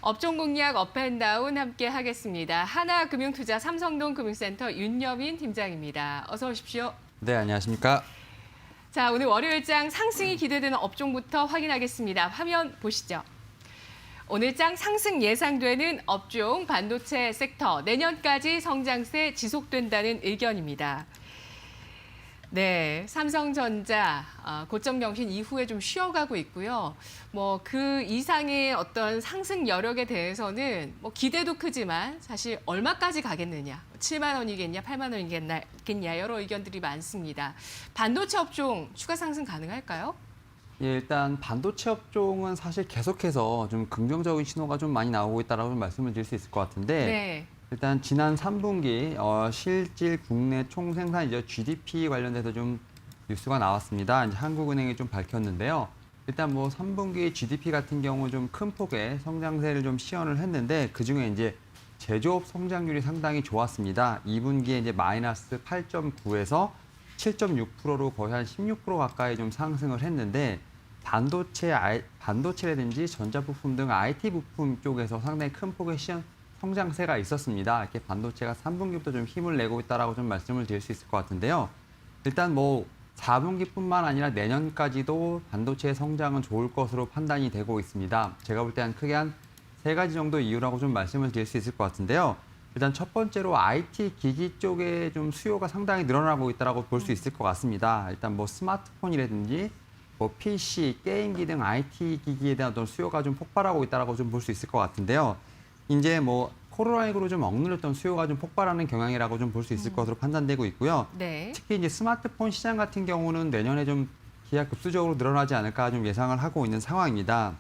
업종 공략 업앤다운 함께 하겠습니다. 하나금융투자 삼성동 금융센터 윤여민 팀장입니다. 어서 오십시오. 네, 안녕하십니까? 자, 오늘 월요일장 상승이 기대되는 업종부터 확인하겠습니다. 화면 보시죠. 오늘장 상승 예상되는 업종 반도체 섹터 내년까지 성장세 지속된다는 의견입니다. 네, 삼성전자 고점 경신 이후에 좀 쉬어가고 있고요. 뭐 그 이상의 어떤 상승 여력에 대해서는 뭐 기대도 크지만 사실 얼마까지 가겠느냐, 7만 원이겠냐, 8만 원이겠냐 여러 의견들이 많습니다. 반도체 업종 추가 상승 가능할까요? 예, 일단 반도체 업종은 사실 계속해서 좀 긍정적인 신호가 좀 많이 나오고 있다라고 말씀을 드릴 수 있을 것 같은데 네. 일단 지난 3분기 실질 국내 총생산이죠. GDP 관련돼서 좀 뉴스가 나왔습니다. 이제 한국은행이 좀 밝혔는데요. 일단 뭐 3분기 GDP 같은 경우 좀 큰 폭의 성장세를 좀 시현을 했는데 그중에 이제 제조업 성장률이 상당히 좋았습니다. 2분기에 이제 마이너스 8.9에서 7.6%로 거의 한 16% 가까이 좀 상승을 했는데 반도체라든지 전자부품 등 IT 부품 쪽에서 상당히 큰 폭의 성장세가 있었습니다. 이렇게 반도체가 3분기부터 좀 힘을 내고 있다라고 좀 말씀을 드릴 수 있을 것 같은데요. 일단 뭐 4분기뿐만 아니라 내년까지도 반도체의 성장은 좋을 것으로 판단이 되고 있습니다. 제가 볼 때 크게 한 3가지 정도 이유라고 좀 말씀을 드릴 수 있을 것 같은데요. 일단 첫 번째로 IT 기기 쪽에 좀 수요가 상당히 늘어나고 있다고 볼 수 있을 것 같습니다. 일단 뭐 스마트폰이라든지 뭐 PC, 게임기 등 IT 기기에 대한 어떤 수요가 좀 폭발하고 있다고 좀 볼 수 있을 것 같은데요. 이제 뭐 코로나19로 좀 억눌렸던 수요가 좀 폭발하는 경향이라고 좀 볼 수 있을 것으로 판단되고 있고요. 네. 특히 이제 스마트폰 시장 같은 경우는 내년에 좀 기하급수적으로 늘어나지 않을까 좀 예상을 하고 있는 상황입니다.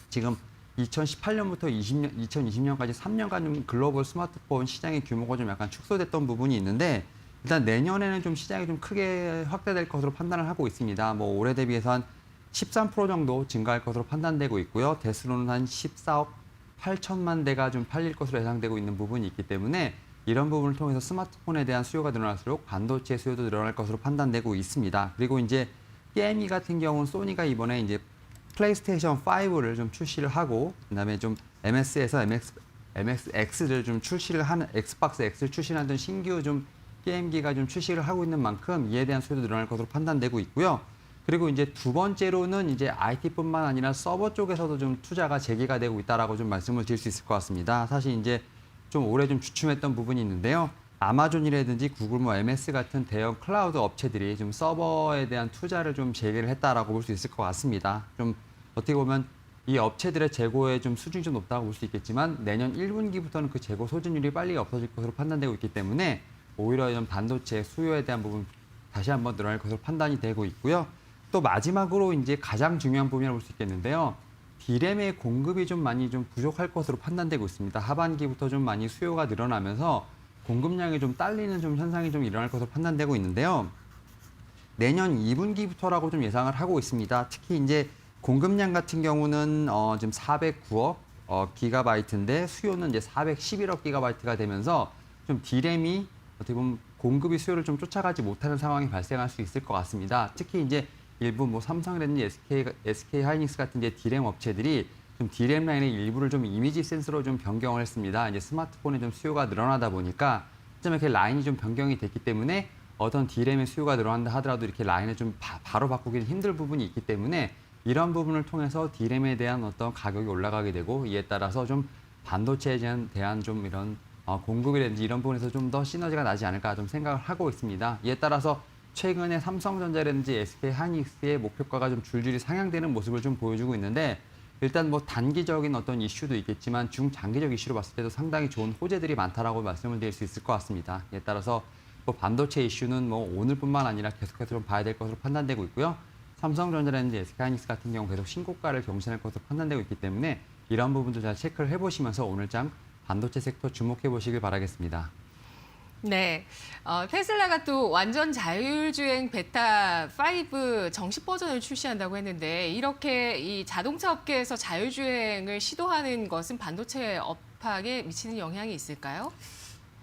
지금 2018년부터 2020년까지 3년간 좀 글로벌 스마트폰 시장의 규모가 좀 약간 축소됐던 부분이 있는데 일단 내년에는 좀 시장이 좀 크게 확대될 것으로 판단을 하고 있습니다. 뭐 올해 대비해서 한 13% 정도 증가할 것으로 판단되고 있고요. 대수로는 한 14억 8천만 대가 좀 팔릴 것으로 예상되고 있는 부분이 있기 때문에 이런 부분을 통해서 스마트폰에 대한 수요가 늘어날수록 반도체 수요도 늘어날 것으로 판단되고 있습니다. 그리고 이제 게임기 같은 경우는 소니가 이번에 이제 플레이스테이션 5를 좀 출시를 하고 그다음에 좀 MS에서 MSX를 좀 출시를 하는 엑스박스 X를 출시하는 신규 좀 게임기가 좀 출시를 하고 있는 만큼 이에 대한 수요도 늘어날 것으로 판단되고 있고요. 그리고 이제 두 번째로는 이제 IT뿐만 아니라 서버 쪽에서도 좀 투자가 재개가 되고 있다라고 좀 말씀을 드릴 수 있을 것 같습니다. 사실 이제 좀 올해 좀 주춤했던 부분이 있는데요. 아마존이라든지 구글, 뭐 MS 같은 대형 클라우드 업체들이 좀 서버에 대한 투자를 좀 재개를 했다라고 볼 수 있을 것 같습니다. 좀 어떻게 보면 이 업체들의 재고의 좀 수준이 좀 높다고 볼 수 있겠지만 내년 1분기부터는 그 재고 소진율이 빨리 없어질 것으로 판단되고 있기 때문에 오히려 좀 반도체 수요에 대한 부분 다시 한번 늘어날 것으로 판단이 되고 있고요. 또 마지막으로 이제 가장 중요한 부분이라고 볼 수 있겠는데요. D램의 공급이 좀 많이 좀 부족할 것으로 판단되고 있습니다. 하반기부터 좀 많이 수요가 늘어나면서 공급량이 좀 딸리는 좀 현상이 좀 일어날 것으로 판단되고 있는데요. 내년 2분기부터라고 좀 예상을 하고 있습니다. 특히 이제 공급량 같은 경우는 지금 409억 기가바이트인데 수요는 이제 411억 기가바이트가 되면서 좀 D램이 어떻게 보면 공급이 수요를 좀 쫓아가지 못하는 상황이 발생할 수 있을 것 같습니다. 특히 이제 일부 뭐 삼성이라든지 SK 하이닉스 같은 이제 D램 업체들이 좀 D램 라인의 일부를 좀 이미지 센서로 좀 변경을 했습니다. 이제 스마트폰에 좀 수요가 늘어나다 보니까 좀 이렇게 라인이 좀 변경이 됐기 때문에 어떤 D램의 수요가 늘어난다 하더라도 이렇게 라인을 좀 바로 바꾸기는 힘들 부분이 있기 때문에 이런 부분을 통해서 D램에 대한 어떤 가격이 올라가게 되고 이에 따라서 좀 반도체에 대한 좀 이런 공급이라든지 이런 부분에서 좀 더 시너지가 나지 않을까 좀 생각을 하고 있습니다. 이에 따라서 최근에 삼성전자라든지 SK 하이닉스의 목표가가 좀 줄줄이 상향되는 모습을 좀 보여주고 있는데 일단 뭐 단기적인 어떤 이슈도 있겠지만 중장기적 이슈로 봤을 때도 상당히 좋은 호재들이 많다라고 말씀을 드릴 수 있을 것 같습니다. 이에 따라서 뭐 반도체 이슈는 뭐 오늘뿐만 아니라 계속해서 좀 봐야 될 것으로 판단되고 있고요. 삼성전자라든지 SK 하이닉스 같은 경우 계속 신고가를 경신할 것으로 판단되고 있기 때문에 이런 부분도 잘 체크를 해보시면서 오늘장 반도체 섹터 주목해 보시길 바라겠습니다. 네, 테슬라가 또 완전 자율주행 베타 5 정식 버전을 출시한다고 했는데 이렇게 이 자동차 업계에서 자율주행을 시도하는 것은 반도체 업황에 미치는 영향이 있을까요?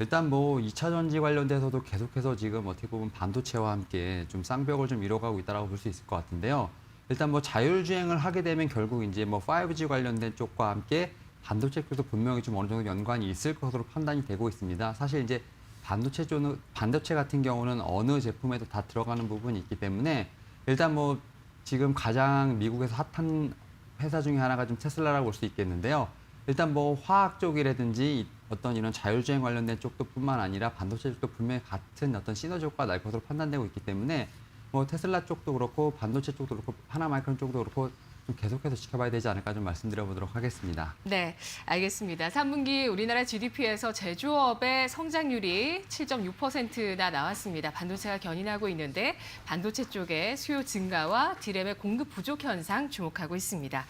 일단 뭐 2차 전지 관련돼서도 계속해서 지금 어떻게 보면 반도체와 함께 좀 쌍벽을 좀 이뤄가고 있다고 볼 수 있을 것 같은데요. 일단 뭐 자율주행을 하게 되면 결국 이제 뭐 5G 관련된 쪽과 함께 반도체 쪽도 분명히 좀 어느 정도 연관이 있을 것으로 판단이 되고 있습니다. 사실 이제 반도체 같은 경우는 어느 제품에도 다 들어가는 부분이 있기 때문에 일단 뭐 지금 가장 미국에서 핫한 회사 중에 하나가 좀 테슬라라고 볼 수 있겠는데요. 일단 뭐 화학 쪽이라든지 어떤 이런 자율주행 관련된 쪽도 뿐만 아니라 반도체 쪽도 분명히 같은 어떤 시너지 효과가 날 것으로 판단되고 있기 때문에 뭐 테슬라 쪽도 그렇고 반도체 쪽도 그렇고 하나마이크론 쪽도 그렇고 좀 계속해서 지켜봐야 되지 않을까 좀 말씀드려보도록 하겠습니다. 네, 알겠습니다. 3분기 우리나라 GDP에서 제조업의 성장률이 7.6%나 나왔습니다. 반도체가 견인하고 있는데 반도체 쪽의 수요 증가와 디램의 공급 부족 현상 주목하고 있습니다.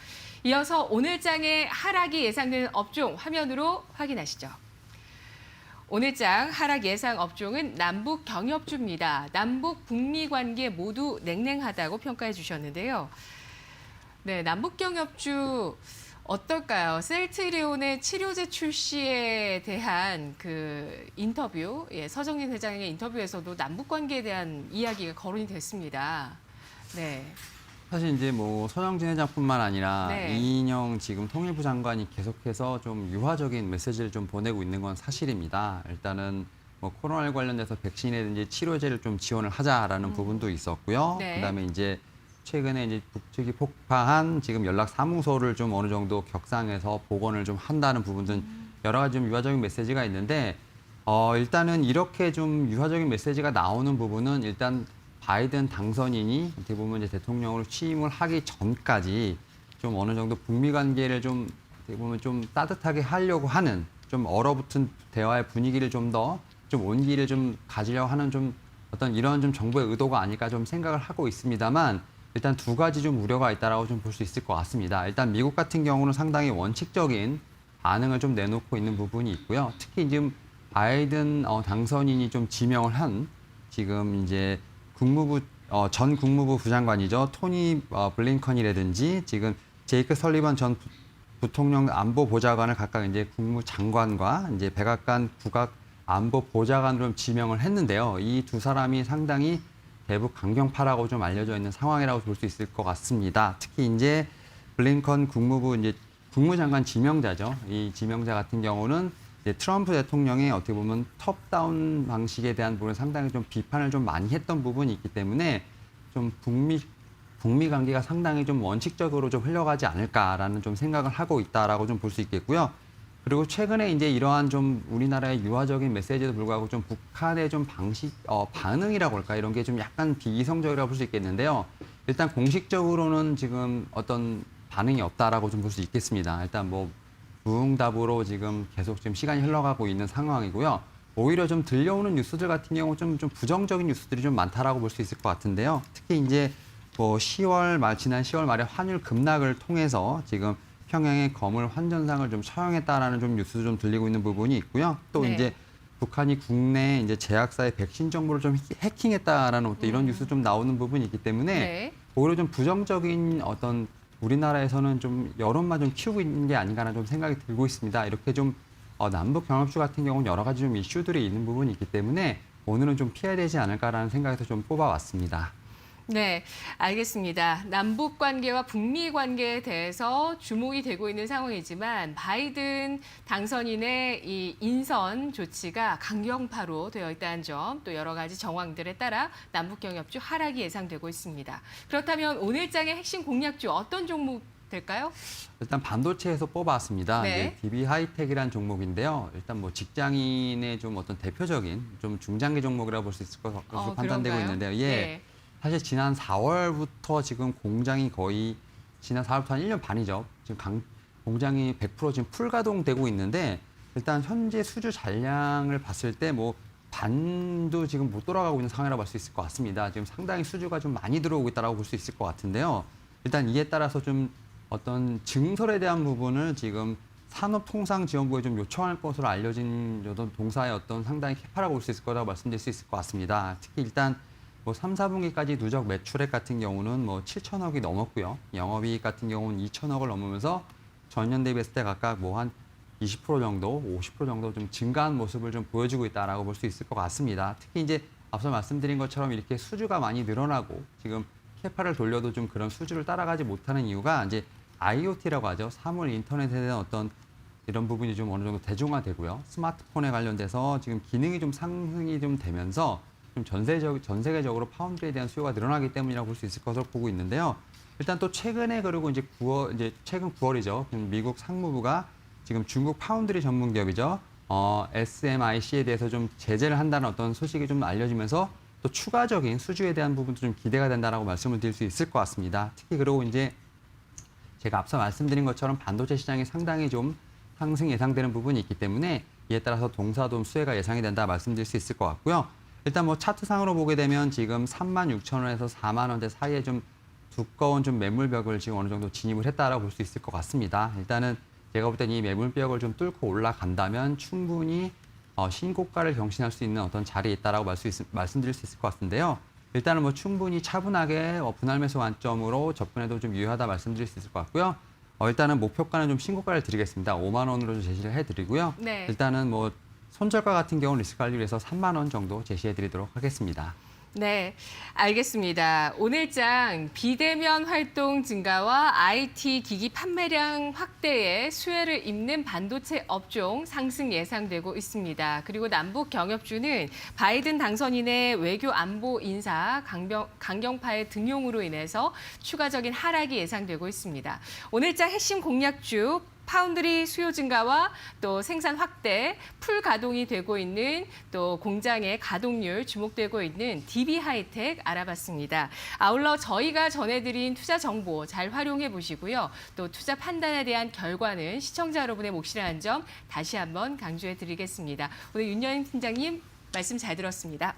이어서 오늘 장의 하락이 예상되는 업종 화면으로 확인하시죠. 오늘 장 하락 예상 업종은 남북 경협주입니다. 남북 북미 관계 모두 냉랭하다고 평가해 주셨는데요. 네, 남북 경협주 어떨까요? 셀트리온의 치료제 출시에 대한 그 인터뷰, 서정린 회장의 인터뷰에서도 남북 관계에 대한 이야기가 거론이 됐습니다. 네. 사실 이제 뭐 서정진 회장뿐만 아니라 네. 이인영 지금 통일부 장관이 계속해서 좀 유화적인 메시지를 좀 보내고 있는 건 사실입니다. 일단은 뭐 코로나19 관련돼서 백신이라든지 치료제를 좀 지원을 하자라는 부분도 있었고요. 네. 그다음에 이제 최근에 이제 북측이 폭파한 지금 연락 사무소를 좀 어느 정도 격상해서 복원을 좀 한다는 부분들 여러 가지 좀 유화적인 메시지가 있는데 일단은 이렇게 좀 유화적인 메시지가 나오는 부분은 일단 바이든 당선인이 어떻게 보면 이제 대통령으로 취임을 하기 전까지 좀 어느 정도 북미 관계를 좀 어떻게 보면 좀 따뜻하게 하려고 하는 좀 얼어붙은 대화의 분위기를 좀 더 좀 온기를 좀 가지려고 하는 좀 어떤 이런 좀 정부의 의도가 아닐까 좀 생각을 하고 있습니다만 일단 두 가지 좀 우려가 있다라고 좀 볼 수 있을 것 같습니다. 일단 미국 같은 경우는 상당히 원칙적인 반응을 좀 내놓고 있는 부분이 있고요. 특히 지금 바이든 당선인이 좀 지명을 한 지금 이제 전 국무부 부장관이죠. 토니 블링컨이라든지 지금 제이크 설리번 전 부통령 안보 보좌관을 각각 이제 국무장관과 이제 백악관 국악 안보 보좌관으로 좀 지명을 했는데요. 이 두 사람이 상당히 대북 강경파라고 좀 알려져 있는 상황이라고 볼 수 있을 것 같습니다. 특히 이제 블링컨 국무부 이제 국무장관 지명자죠. 이 지명자 같은 경우는 이제 트럼프 대통령의 어떻게 보면 톱다운 방식에 대한 부분을 상당히 좀 비판을 좀 많이 했던 부분이 있기 때문에 좀 북미 관계가 상당히 좀 원칙적으로 좀 흘러가지 않을까라는 좀 생각을 하고 있다라고 좀 볼 수 있겠고요. 그리고 최근에 이제 이러한 좀 우리나라의 유화적인 메시지에도 불구하고 좀 북한의 좀 반응이라고 할까 이런 게 좀 약간 비이성적이라고 볼 수 있겠는데요. 일단 공식적으로는 지금 어떤 반응이 없다라고 좀 볼 수 있겠습니다. 일단 뭐 무응답으로 지금 계속 지금 시간이 흘러가고 있는 상황이고요. 오히려 좀 들려오는 뉴스들 같은 경우 좀 부정적인 뉴스들이 좀 많다라고 볼 수 있을 것 같은데요. 특히 이제 뭐 지난 10월 말에 환율 급락을 통해서 지금 평양의 거물 환전상을 좀 처형했다라는 좀 뉴스도 좀 들리고 있는 부분이 있고요. 또 네. 이제 북한이 국내 이제 제약사의 백신 정보를 좀 해킹했다라는 어떤 이런 뉴스 좀 나오는 부분이 있기 때문에 네. 오히려 좀 부정적인 어떤 우리나라에서는 좀 여론만 좀 키우고 있는 게 아닌가라는 좀 생각이 들고 있습니다. 이렇게 좀 남북 경협주 같은 경우는 여러 가지 좀 이슈들이 있는 부분이 있기 때문에 오늘은 좀 피해야 되지 않을까라는 생각에서 좀 뽑아왔습니다. 네, 알겠습니다. 남북 관계와 북미 관계에 대해서 주목이 되고 있는 상황이지만 바이든 당선인의 이 인선 조치가 강경파로 되어 있다는 점, 또 여러 가지 정황들에 따라 남북 경협주 하락이 예상되고 있습니다. 그렇다면 오늘 장의 핵심 공략주 어떤 종목 될까요? 일단 반도체에서 뽑아왔습니다. 네. 이제 DB 하이텍이라는 종목인데요. 일단 뭐 직장인의 좀 어떤 대표적인 좀 중장기 종목이라고 볼 수 있을 것으로 판단되고 그런가요? 있는데요. 예. 네. 사실 지난 4월부터 지금 공장이 거의 지난 4월부터 한 1년 반이죠. 지금 공장이 100% 지금 풀가동되고 있는데 일단 현재 수주 잔량을 봤을 때 뭐 반도 지금 못 돌아가고 있는 상황이라고 볼 수 있을 것 같습니다. 지금 상당히 수주가 좀 많이 들어오고 있다고 볼 수 있을 것 같은데요. 일단 이에 따라서 좀 어떤 증설에 대한 부분을 지금 산업통상지원부에 좀 요청할 것으로 알려진 어떤 동사의 어떤 상당히 캐파라고 볼 수 있을 거라고 말씀드릴 수 있을 것 같습니다. 특히 일단 뭐 3, 4분기까지 누적 매출액 같은 경우는 뭐 7천억이 넘었고요. 영업이익 같은 경우는 2천억을 넘으면서 전년 대비했을 때 각각 뭐 한 20% 정도, 50% 정도 좀 증가한 모습을 좀 보여주고 있다라고 볼 수 있을 것 같습니다. 특히 이제 앞서 말씀드린 것처럼 이렇게 수주가 많이 늘어나고 지금 캐파를 돌려도 좀 그런 수주를 따라가지 못하는 이유가 이제 IoT라고 하죠. 사물 인터넷에 대한 어떤 이런 부분이 좀 어느 정도 대중화되고요. 스마트폰에 관련돼서 지금 기능이 좀 상승이 좀 되면서 좀 전 세계적으로 파운드리에 대한 수요가 늘어나기 때문이라고 볼 수 있을 것으로 보고 있는데요. 일단 또 최근에 그리고 이제 최근 9월이죠. 미국 상무부가 지금 중국 파운드리 전문 기업이죠. SMIC에 대해서 좀 제재를 한다는 어떤 소식이 좀 알려지면서 또 추가적인 수주에 대한 부분도 좀 기대가 된다라고 말씀을 드릴 수 있을 것 같습니다. 특히 그리고 이제 제가 앞서 말씀드린 것처럼 반도체 시장이 상당히 좀 상승 예상되는 부분이 있기 때문에 이에 따라서 동사돔 수혜가 예상이 된다 말씀드릴 수 있을 것 같고요. 일단 뭐 차트상으로 보게 되면 지금 36,000원에서 4만 원대 사이에 좀 두꺼운 좀 매물벽을 지금 어느 정도 진입을 했다라고 볼 수 있을 것 같습니다. 일단은 제가 볼 때는 이 매물벽을 좀 뚫고 올라간다면 충분히 신고가를 경신할 수 있는 어떤 자리에 있다라고 말씀드릴 수 있을 것 같은데요. 일단은 뭐 충분히 차분하게 분할 매수 관점으로 접근해도 좀 유효하다 말씀드릴 수 있을 것 같고요. 일단은 목표가는 좀 신고가를 드리겠습니다. 5만 원으로 좀 제시를 해드리고요. 네. 일단은 뭐 손절가 같은 경우는 리스크 관리를 위해서 3만 원 정도 제시해드리도록 하겠습니다. 네, 알겠습니다. 오늘장 비대면 활동 증가와 IT 기기 판매량 확대에 수혜를 입는 반도체 업종 상승 예상되고 있습니다. 그리고 남북 경협주는 바이든 당선인의 외교 안보 인사 강경파의 등용으로 인해서 추가적인 하락이 예상되고 있습니다. 오늘장 핵심 공략주 파운드리 수요 증가와 또 생산 확대, 풀 가동이 되고 있는 또 공장의 가동률 주목되고 있는 DB 하이텍 알아봤습니다. 아울러 저희가 전해드린 투자 정보 잘 활용해 보시고요. 또 투자 판단에 대한 결과는 시청자 여러분의 몫이라는 점 다시 한번 강조해 드리겠습니다. 오늘 윤여인 팀장님 말씀 잘 들었습니다.